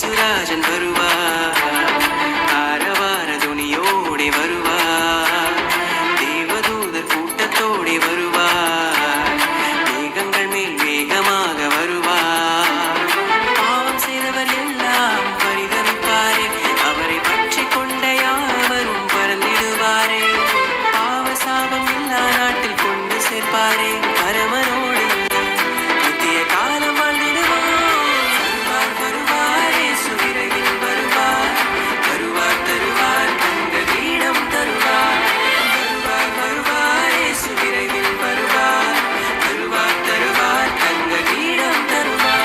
இயேசுராஜன் வருவார். ஆரவார துணியோடி வருவார். தேவதூதர் கூட்டத்தோடி வருவார். மேகங்கள் மேல் வேகமாக வருவார். பாவம் செய்தவர் எல்லாம் பரிதவிப்பாரே. அவரை பற்றி கொண்ட யாவரும் பறந்திடுவாரே. பாவ சாபம் இல்லா நாட்டில் கொண்டு சேர்ப்பாரே. பரமனோடு நித்திய காலம் வாழ்ந்திடுவார். வருவார் வருவார் இயேசு விரைவில் வருவார். வருவார் தருவார் தங்க கிரீடம் தருவார். வருவார் வருவார் இயேசு விரைவில் வருவார். வருவார் தருவார் தங்க கிரீடம் தருவார்.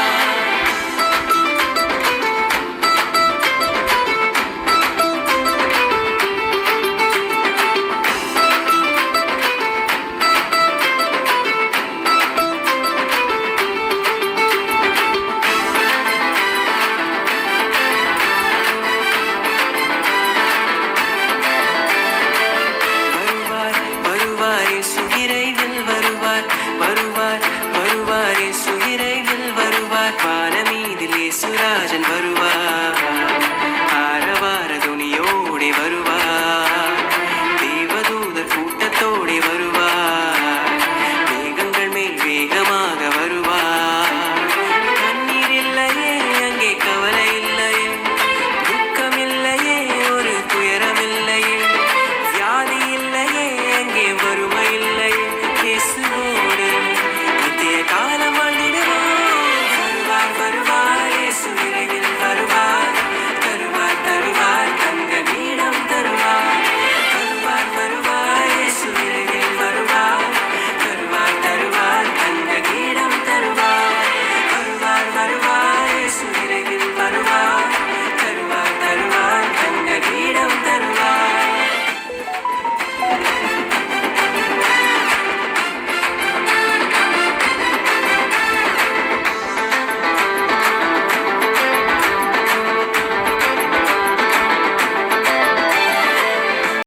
வருவார் வருவார் இயேசு விரைவில் வருவார். வருவார் வருவார் இயேசு விரைவில் வருவார். வானமீதில் இயேசுராஜன் வருவார்.